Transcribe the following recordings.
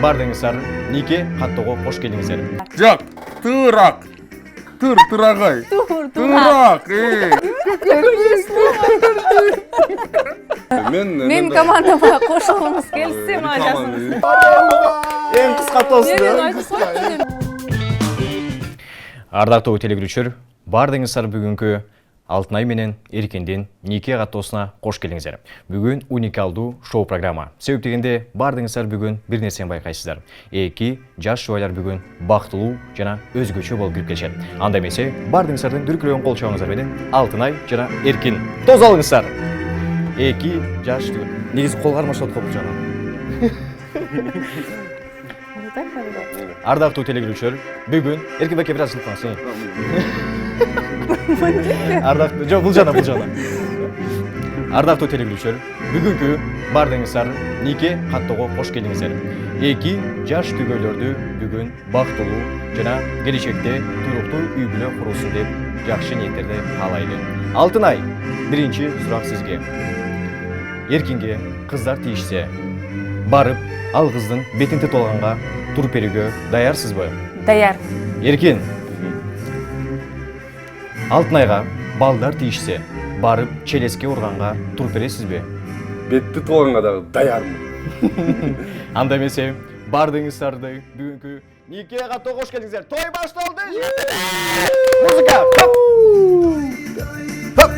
бардыңыздар Нике каттоого кош келиңиздер. Жок, тууrak. Турагай. Турак. Мен командама кошулуңуз келсе ма жасыңыз. Эң кыска тост. Мен айтып койчу. Ардактуу телегөрүүчүлөр, бардыңыздар бүгүнкү Алтынай менен Эркиндин Нике каттоосуна кош келиңиздер. Бүгүн уникалдуу шоу программа. Себеп дегенде бардыңыздар бүгүн бир нерсени байкайсыздар. Эки жаш жубайлар бүгүн бактылуу жана өзгөчө болуп кирип келишет. Анда эмесе бардыңыздардын дүркүрөгөн кол чабыңыздар менен Алтынай жана Эркин тоз алыңыздар. Эки жаш негизи кол кармашат кол жана. Ардактуу телегөрүүчүлөр, бүгүн Эркин баке бир аз жылкаңыз. Ардактуу, жок, бул жана. Ардактуу телегөрүүчүлөр, бүгүнкү бардыңыздар Нике каттоого кош келиңиздер. Эки жаш түгөйлөрдү бүгүн бактылуу жана келечекте туруктуу үй бүлө курусун деп жакшы ниеттерди каалайлы. Алтынай, биринчи сурак сизге. Эркинге кыздар тийишсе, барып ал кыздын бетин тытылганга туруп берүүгө даярсызбы? Даяр. Эркин, Алтынайга балдар тийишсе, барып челеске урганга туруп бересизби? Бетти толганга дагы даярмын. Анда эмесе бардыңыздарды бүгүнкү Нике каттоого кош келиңиздер. Той башталды. Музыка. Хоп.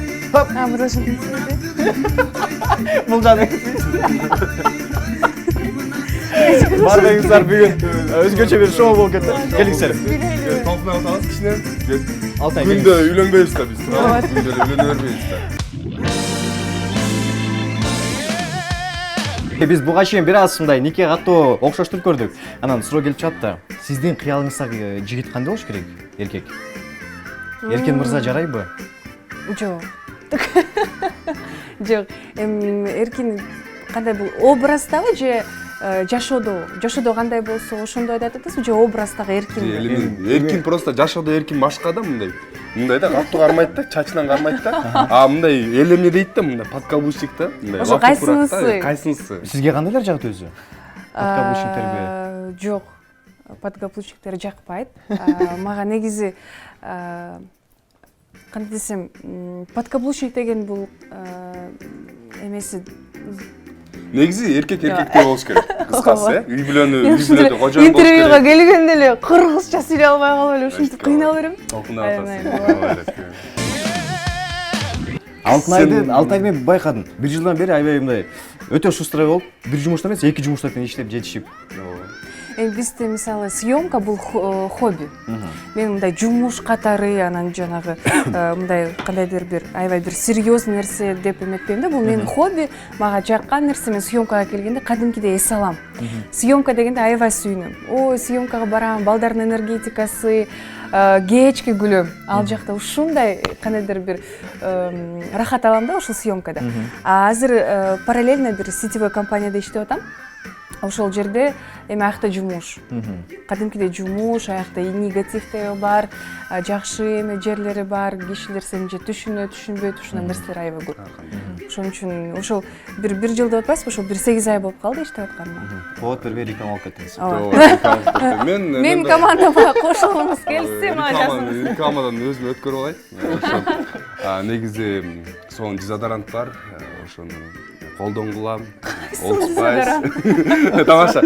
Бул жана. Бардыңыздар бүгүн өзгөчө бир шоу болуп кетти. Келиңиздер. Топлай атабыз кичине. Алтынай Күндө үйлөнбөйбүз да биз. Күндө үйлөнө бербейбиз да. Биз буга чейин бир аз мындай Нике каттоо окшоштуруп көрдүк. Анан суроо келип чыкты. Сиздин кыялыңыздагы жигит кандай болуш керек? Эркек. Эркин мырза жарайбы? Жок. Жок. Эркин кандай бул образдагы же жашоодо кандай болсо ошондой айтып атасызбы же образдагы Эркин? Эркин просто жашоодо Эркин башка да мындай да каттуу кармайт да, чачынан кармайт да. А мындай элеме дейт да, мындай подкаблучник да. Ошо кайсынысы? Кайсынысы? Сизге кандайлар жагат өзү? Подкаблучниктерби? Жок. Подкаблучниктер жакпайт. Мага негизи кандай десем, подкаблучник деген бул эмеси Негизи эркекте болуш керек. Кыскасы, үй бүлөнү кожон болуш керек. Интервьюга келгенде эле кыргызча сүйлөй албай калып эле ушинтип кыйналып берем. Алтынайды мен байкадым. Бир жылдан бери аябай мындай өтө шустрый болуп, бир жумушта эмес, эки жумушта иштеп жетишип. Бизде мисалы съемка бул хобби. Мен мындай жумуш катары, анан жанагы мындай кандайдыр бир аябай бир серьезный нерсе деп эметпейм да. Бул менин хобби, мага жаккан нерсе. Мен съемкага келгенде кадимкидей эс алам. Съемка дегенде аябай сүйүнөм. Ой, съемкага барам, балдардын энергетикасы, кечке күлөм. Ал жакта ушундай кандайдыр бир рахат алам да ошол съемкада. Азыр параллельно бир сетевой компанияда иштеп атам. Ошол жерде эми аякта жумуш. Кадимкидей жумуш, аякта негатив да бар, жакшы эме жерлери бар, кишилер сени же түшүнбөйт, ушундай нерселер аябай көп. Ошон үчүн ошол бир жыл деп атпайсызбы, ошол 1-8 ай болуп калды иштеп атканыма. Вот бир реклама алып кеттиңиз. Мен командама кошулуңуз келсе ма жасыңыз. Рекламадан өзүм өткөрүп алайын. Негизи сонун дезодорант бар, ошону колдонгулам. Тамаша.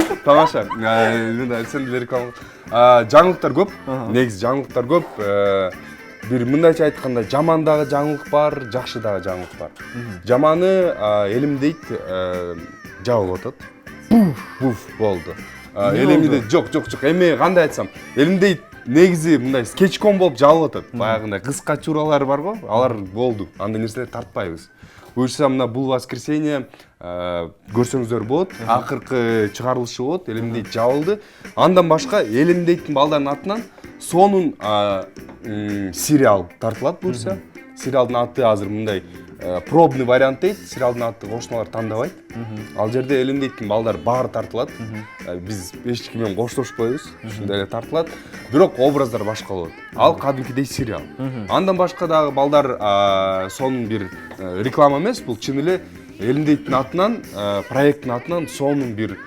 Сен деле реклама. Жаңылыктар көп. Негизи жаңылыктар көп. Бир мындайча айтканда жаман дагы жаңылык бар, жакшы дагы жаңылык бар. Жаманы элимдейт жабылып атат. Буф болду. Элимде жок. Эми кандай айтсам, элимдейт негизи мындай скетчком болуп жабылып атат. Баягындай кыска чуралар бар го, алар болду. Андай нерселерди тартпайбыз. Буюрса мына бул воскресенье көрсөңүздөр болот. Акыркы чыгарылышы болот. Элимдейт жабылды. Андан башка элимдейттин балдардын атынан сонун сериал тартылат буюрса. Сериалдын аты азыр мындай пробный вариант дейт. Сериалдын аты кошуналар тандабайт. Ал жерде элимдейттин балдар баары тартылат. Биз эч ким менен коштошпойбуз. Ушундай эле тартылат. Бирок образдар башка болот. Ал кадимкидей сериал. Андан башка дагы балдар сонун бир реклама эмес, бул чын эле элимдейттин атынан, проекттин атынан сонун бир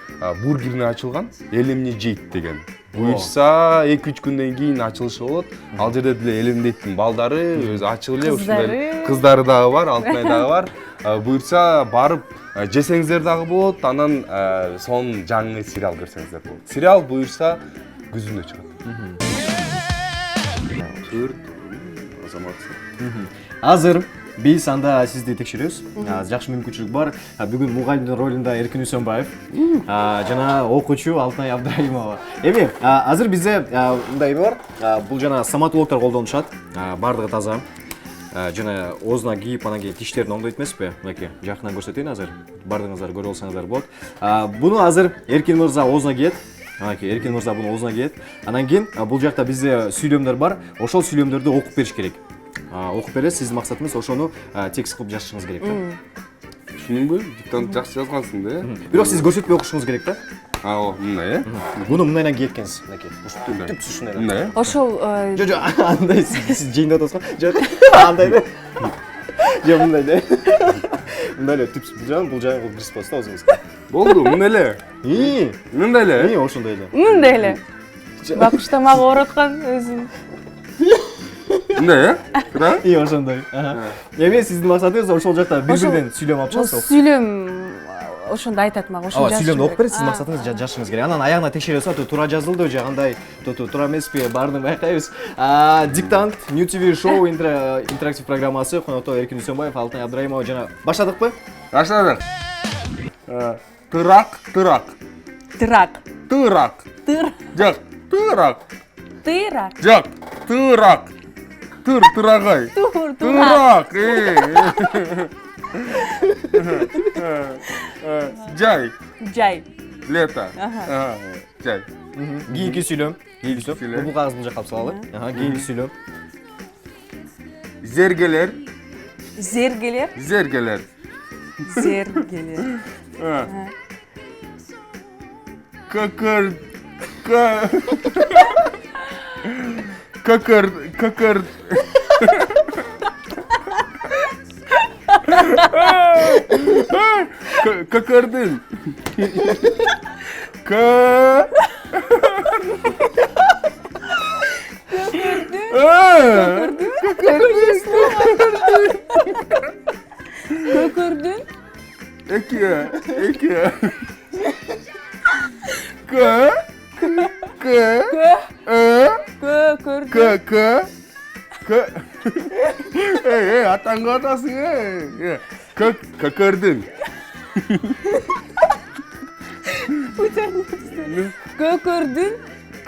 бургерин ачылган, эл эмне жейт деген. Буюрса 2-3 күндөн кийин ачылышы болот. Ал жерде деле Элемдеттин балдары, өзү ачып эле ушундай кыздары дагы бар, Алтынай дагы бар. Буюрса барып жесеңиздер дагы болот, анан сонун жаңы сериал көрсөңүздөр болот. Сериал буюрса күзүндө чыгат. Азыр биз анда сизди текшеребиз. Жакшы мүмкүнчүлүк бар. Бүгүн мугалимдин ролунда Эркин Үсөнбаев, жана окуучу Алтынай Абдрайымова. Эми азыр бизде мындай бар. Бул жана стоматологдор колдонушат. Бардыгы таза. Жана оозуна кийип, анан кийин тиштерин оңдойт эмеспи? Мынакей, жакындан көрсөтөйүн азыр. Бардыгыңыздар көрө алсаңыздар болот. Буну азыр Эркин мырза оозуна кийет. Анакей Эркин мырза буну оозуна кийет. Анан кийин бул жакта бизде сүйлөмдөр бар. Ошол сүйлөмдөрдү окуп бериш керек. Окуп бересиз, сиздин максатыңыз ошону текст кылып жазышыңыз керек да. Түшүндүңбү? Диктант жакшы жазгансың да. Бирок сиз көрсөтпөй окушуңуз керек да. О, мындай, Буну мындайдан кийеткенсиз, мынакей. Түп ушундай. мындай. Ошол Жо, андай сиз жыйында отурсуңуз. Жо, андай да. Жо, мындай да. Мындай эле түп бул жагы кырсып коесуз да өзүңүзгө. Болду, мындай эле. Мындай эле. Ошондой эле. мындай эле. Бакыштамага ороткан өзүн. Мындай, Тура? Ошондой. Эми сиздин максатыңыз ошол жакта бир-бирден сүйлөм алып чыгасыз. Сүйлөм ошондо айтат мага, ошону жазыш. Сүйлөмдү окуп берип, сиздин максатыңыз жазышыңыз керек. Анан аягына текшересиз, туура жазылды же кандай, туура эмеспи, баарын байкайбыз. Диктант New TV шоу интерактив программасы, конокто Эркин Үсөнбаев, Алтынай Абдрайымова жана баштадыкпы? Баштадык. Тырак. Тырак. Жок, тырак. Тырак. Жок, тырак. Тырагай. Тырак. Жай. Лето. Жай. Кийинки сүйлөм. Бул кагыз бул жакка алып салалы. Кийинки сүйлөм. Зергелер. Зергелер. Какар. Какардын. Көкөрдүн. Эки. Атаңга атасың, Көкөрдүн.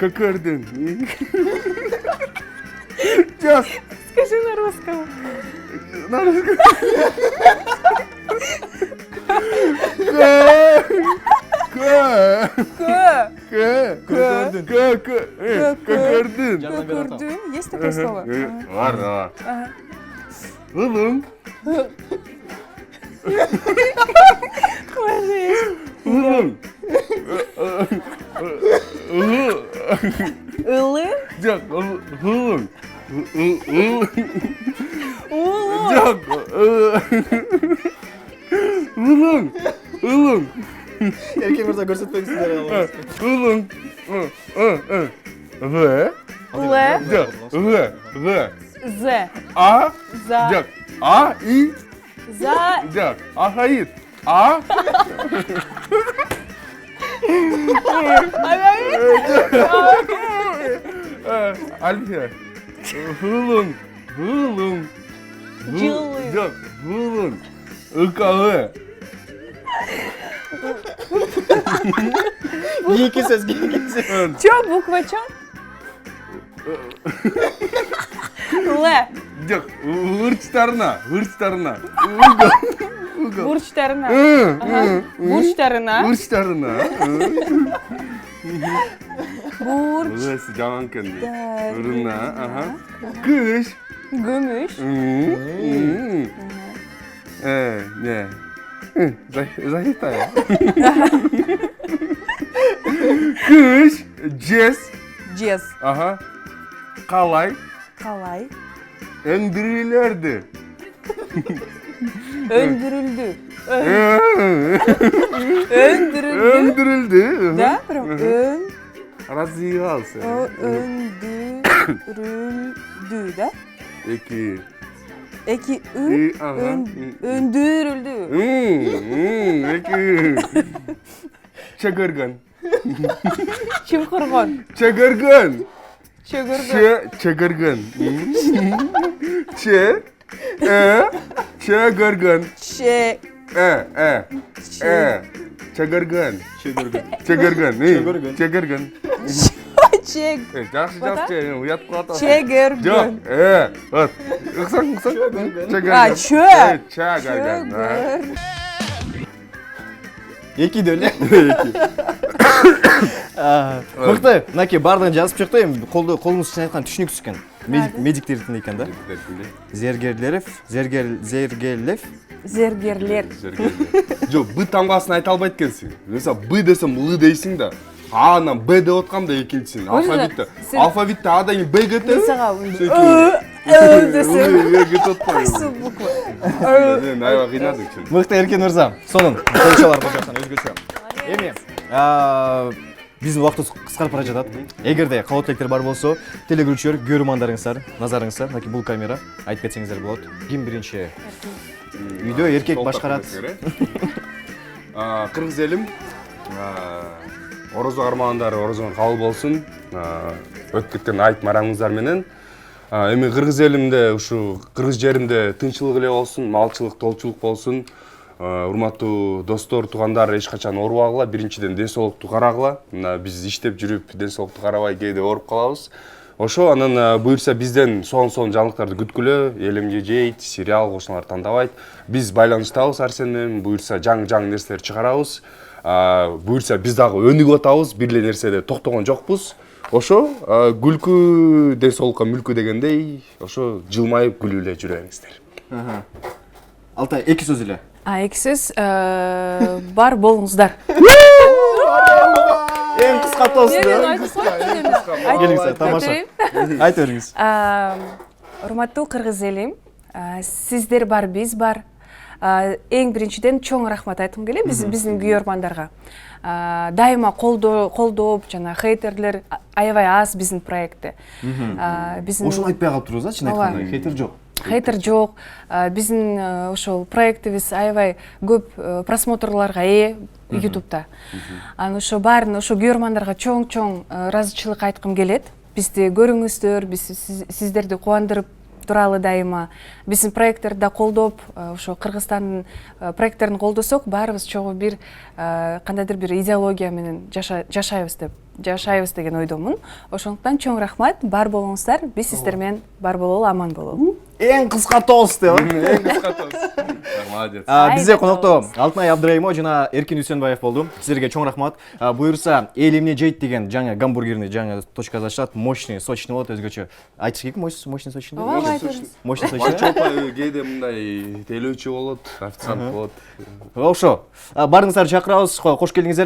Көкөрдүн. Жас. Скажи на русском. Көкөрдүн. Есть такое слово? Бар. Улуң. Улы. Жок, улуң. Улуң. Эркин мырза көрсөтпөңүздөр. Улуң. В. Жок, В. З. А. За. Жок. А, И. За. Жок. Ахаит. А. Альфия. Hulun. Жылы. Yok, hulun. Ikalı. Кийинки сөз. Чё, буква чё? Л. Yok, hırçlarına. Бурчтарына. Burçlarına. Бурчтарына. Бурч. Burası canan kendi. Hırına. Kış. Гүмүш. Ne? Zahitaya. Kış. Jez. Жез. Kalay. Калай. Endirilerdi. Өндүрүлдү. Өндүрүлдү. Öndürüldü. Да, прям Развивался. өндүрүлдү, да? İki. Эки Ага. өндүрүлдү. İki. Çakırgın. Чымкыргон. Çakırgın. Чыгыргон. Çakırgın. Çakırgın. Че. Çakırgın. Чегөргөн. Çakırgın. Çakırgın. Çakırgın. Чег. Жақсы жақсы ұят қылады. Чегөргөн. Жоқ, вот. Ұқсаң. Чагыргын. А, чө. Чагыргын. Эки деле. Мыкты, мынакей бардығын жазып шықты, эми колуңуз үстүнөн айткан түшүнүксүз экен. Медиктердин экен да. Зергерлер. Зергерлер. Жоқ, Б таңбасын айта албайт екенсің. Mesela Б десем Л дейсің да. Анан Б деп отқам да екіншісің. Алфавитте Адан кейін Б кетеді. Мен сага десем. Кайсы буква? Мен айға қинадың үшін. Мыкты Эркен мырза, сонун колчалар жактан өзгөчө. Эми, биздин убактыбыз кыскарып бара жатат. Эгерде кабыл тилектер бар болсо, телегөрүүчүлөр көрүмандарыңыздар, назарыңыздар, мынакей бул камера айтып кетсеңиздер болот. Ким биринчи үйдө эркек башкарат? Кыргыз элим, орозо кармагандар орозоңор кабыл болсун. Өтүп кеткен айт мараңыңыздар менен. Эми кыргыз элимде, ушу кыргыз жеримде тынччылык эле болсун, малчылык, толчулук болсун. Урматтуу достор, туугандар, эч качан оорубагыла, биринчиден ден соолукту карагыла. Биз иштеп жүрүп, ден соолукту карабай кээде ооруп калабыз. Ошо анан буюрса бизден сонун жаңылыктарды күткүлө, элимге жейт, сериал кошуналар тандабайт. Биз байланыштабыз Арсен менен, буюрса жаңы нерселер чыгарабыз. Буюрса биз дагы өнүгүп атабыз, бир эле нерседе токтогон жокпуз. Ошо күлкү ден соолукка мүлкү дегендей, ошо жылмайып күлүп эле жүрөңүздөр. Алтай, эки сөз эле. Эки сөз бар болуңуздар. Эң кыска тост. Келиңиз, тамаша. Айта бериңиз. Урматтуу кыргыз элим, сиздер бар, биз бар. Эң биринчиден чоң рахмат айткым келет биздин күйөрмандарга. Дайыма колдоп, жана хейтерлер аябай аз биздин проектте. Ошону айтпай калып турбуз, чын айтканда, хейтер жок. Хейтер жок. Биздин ошол проектибиз аябай көп просмотрларга ээ YouTube'да. Аны ошо баарын ошо күйөрмандарга чоң ыраазычылык айткым келет. Бизди көрүңүздөр, биз сиздерди кубандырып туралы дайыма. Биздин проекттерди колдоп, ошо Кыргызстандын проекттерин колдосок, баарыбыз чогуу бир кандайдыр бир идеология менен жашайбыз деген ойдомун. Ошондуктан чоң рахмат, бар болуңуздар, биз сиздер менен бар бололу, аман бололу. Эң кыска тост деп. Эң кыска тост. Молодец. Бизде конокто Алтынай Абдыраимова жана Эркин Үсөнбаев болду. Сиздерге чоң рахмат. Буюрса, эл эмне жейт деген жаңы гамбургерни жаңы точкада ачат. Мощный, сочный болот өзгөчө. Айтыш керек, мощный, сочный. Мощный, сочный. Чопа кээде мындай тейлөөчү болот, официант болот. Ошо. Барыңыздар чакырабыз, кош келдиңиздер.